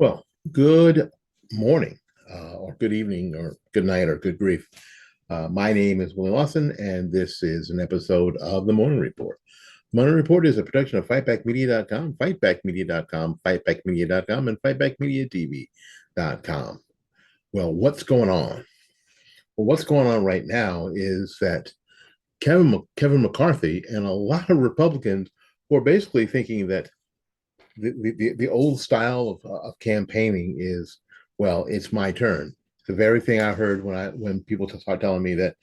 Well, good morning, or good evening, or good night, or good grief. My name is Willie Lawson, and this is an episode of the Morning Report. Morning Report is a production of Fightbackmedia.com, Fightbackmedia.com, Fightbackmedia.com, and Fightbackmediatv.com. Well, what's going on? Well, what's going on right now is that Kevin McCarthy and a lot of Republicans were basically thinking that the old style of campaigning is, well, it's my turn. The very thing I heard when people start telling me that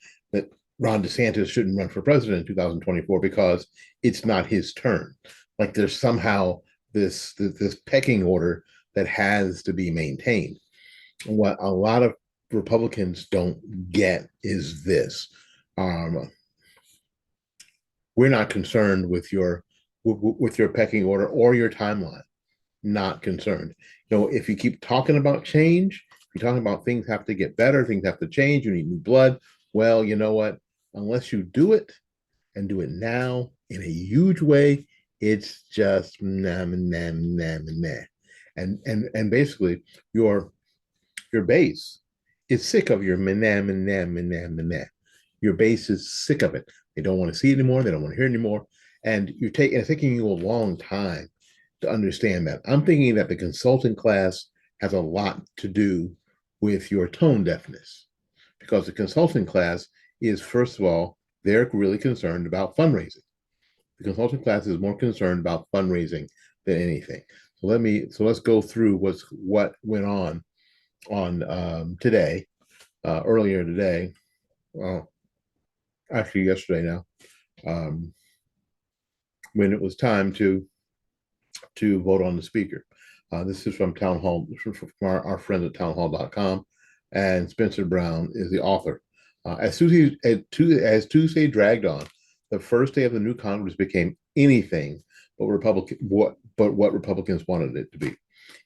Ron DeSantis shouldn't run for president in 2024 because it's not his turn. Like there's somehow this pecking order that has to be maintained. What a lot of Republicans don't get is this: um, we're not concerned with your pecking order or your timeline. Not concerned. If you keep talking about change, if you're talking about things have to get better, things have to change, you need new blood. Well, you know what? Unless you do it and do it now in a huge way, it's just nah, nah, nah, nah. And basically your base is sick of your nah, nah, nah, nah. Your base is sick of it. They don't want to see it anymore. They don't want to hear it anymore. And it's taking you a long time to understand that. I'm thinking that the consulting class has a lot to do with your tone deafness, because the consulting class is, first of all, they're really concerned about fundraising. The consulting class is more concerned about fundraising than anything. Let's go through what went on today, earlier today. Well, actually yesterday now, um, when it was time to vote on the speaker. This is from Town Hall, from our friends at townhall.com, and Spencer Brown is the author. As Tuesday dragged on, the first day of the new Congress became anything but what Republicans wanted it to be.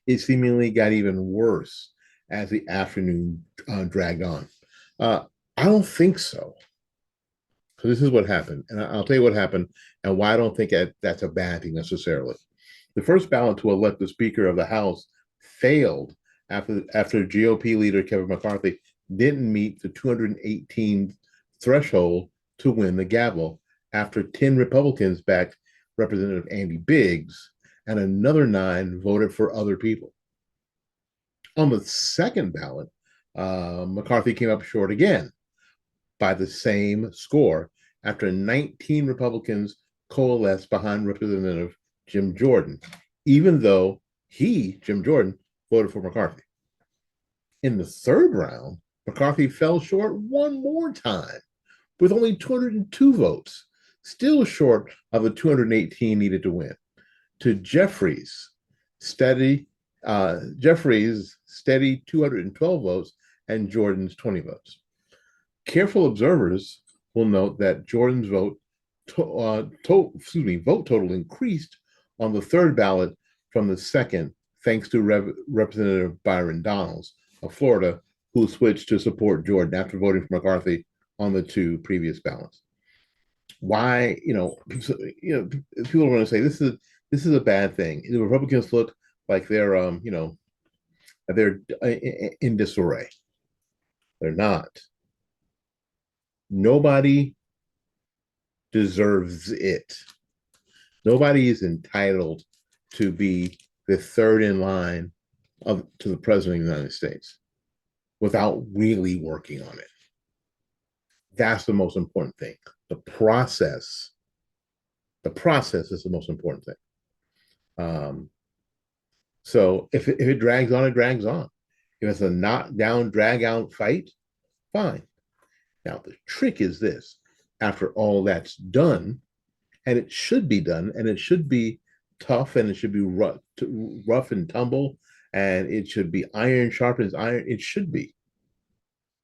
It seemingly got even worse as the afternoon dragged on. I don't think so. So this is what happened, and I'll tell you what happened and why I don't think that's a bad thing necessarily. The first ballot to elect the Speaker of the House failed after GOP leader Kevin McCarthy didn't meet the 218 threshold to win the gavel after 10 Republicans backed Representative Andy Biggs and another 9 voted for other people. On the second ballot, McCarthy came up short again by the same score after 19 Republicans coalesced behind Representative Jim Jordan, even though Jim Jordan, voted for McCarthy. In the third round, McCarthy fell short one more time with only 202 votes, still short of the 218 needed to win, to Jeffries' steady 212 votes and Jordan's 20 votes. Careful observers will note that Jordan's vote total increased on the third ballot from the second, thanks to Representative Byron Donalds of Florida, who switched to support Jordan after voting for McCarthy on the 2 previous ballots. Why, people are going to say this is a bad thing. The Republicans look like they're they're in disarray. They're not. Nobody deserves it. Nobody is entitled to be the third in line to the president of the United States without really working on it. That's the most important thing. The process is the most important thing. So if it drags on, it drags on. If it's a knockdown, drag out fight, fine. Now, the trick is this: after all that's done, and it should be done, and it should be tough, and it should be rough and tumble, and it should be iron sharpens iron. It should be.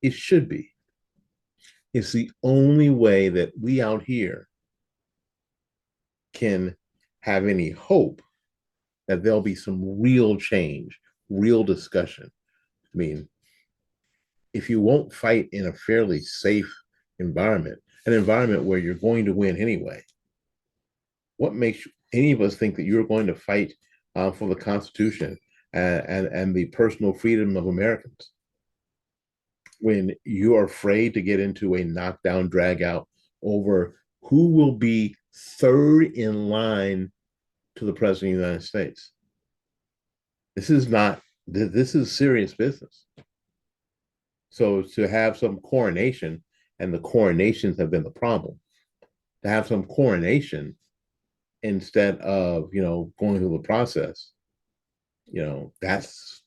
It should be. It's the only way that we out here can have any hope that there'll be some real change, real discussion. I mean, if you won't fight in a fairly safe environment, an environment where you're going to win anyway, what makes any of us think that you're going to fight for the Constitution and the personal freedom of Americans. When you are afraid to get into a knockdown, drag out over who will be third in line to the president of the United States. This is not, this is serious business. So to have some coronation, and the coronations have been the problem, to have some coronation instead of, going through the process, that's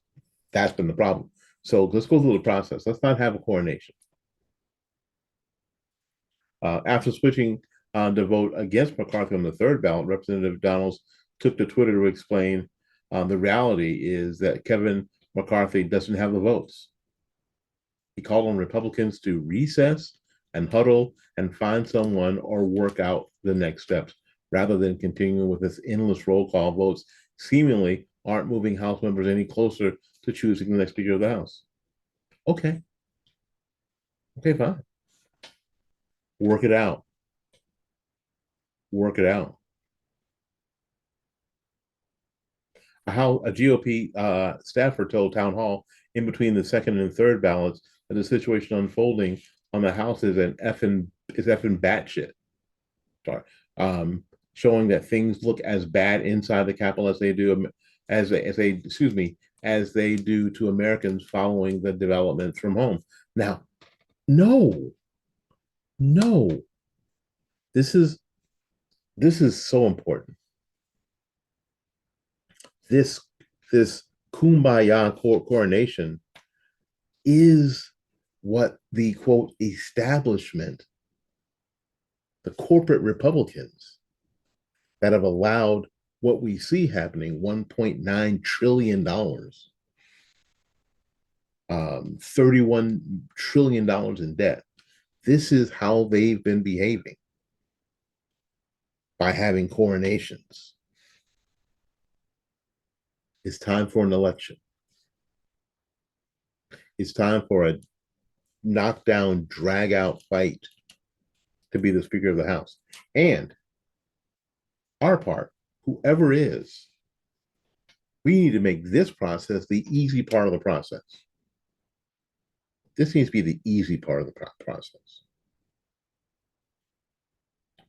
been the problem. So let's go through the process. Let's not have a coronation. After switching to vote against McCarthy on the third ballot, Representative Donalds took to Twitter to explain the reality is that Kevin McCarthy doesn't have the votes. He called on Republicans to recess and huddle and find someone or work out the next steps rather than continuing with this endless roll call votes seemingly aren't moving House members any closer to choosing the next Speaker of the House. Okay. Okay, fine. Work it out. Work it out. How a GOP staffer told Town Hall in between the second and third ballots that the situation unfolding on the House is effing batshit. Sorry, showing that things look as bad inside the Capitol as they do as they do to Americans following the developments from home. Now, no, no, this is so important. This kumbaya coronation is what the quote establishment, the corporate Republicans that have allowed what we see happening, $1.9 trillion, $31 trillion in debt. This is how they've been behaving, by having coronations. It's time for an election. It's time for a knockdown, drag out fight to be the Speaker of the House. And our part, whoever is, we need to make this process the easy part of the process. This needs to be the easy part of the process.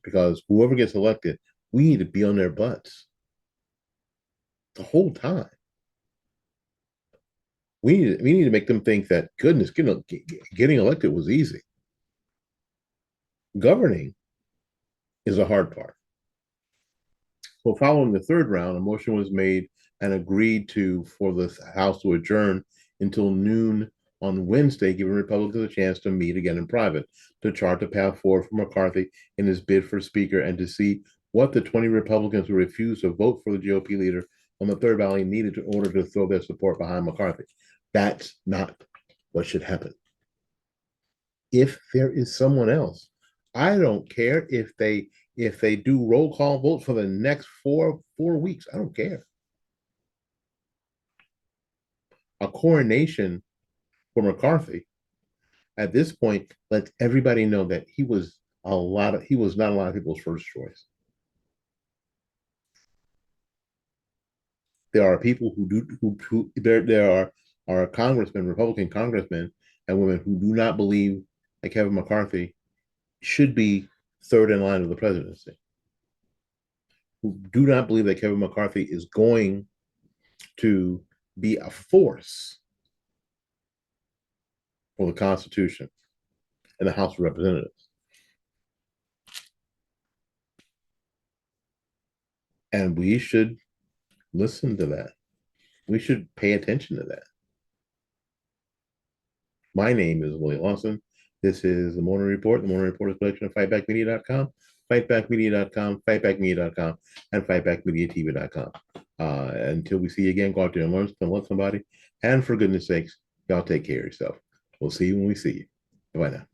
Because whoever gets elected, we need to be on their butts the whole time. We need to make them think that, goodness, getting elected was easy. Governing is a hard part. So following the third round, a motion was made and agreed to for the House to adjourn until noon on Wednesday, giving Republicans a chance to meet again in private to chart the path forward for McCarthy in his bid for Speaker and to see what the 20 Republicans who refused to vote for the GOP leader on the third ballot needed in order to throw their support behind McCarthy. That's not what should happen. If there is someone else, I don't care if they do roll call votes for the next four weeks. I don't care. A coronation for McCarthy at this point lets everybody know that he was not a lot of people's first choice. There are people there are congressmen, Republican congressmen and women who do not believe that Kevin McCarthy should be third in line of the presidency, who do not believe that Kevin McCarthy is going to be a force for the Constitution and the House of Representatives. And we should listen to that. We should pay attention to that. My name is Willie Lawson. This is the Morning Report. The Morning Report is a collection of Fightbackmedia.com, Fightbackmedia.com, and Fightbackmediatv.com. Until we see you again, go out there and learn something, love somebody. And for goodness sakes, y'all take care of yourself. We'll see you when we see you. Bye now.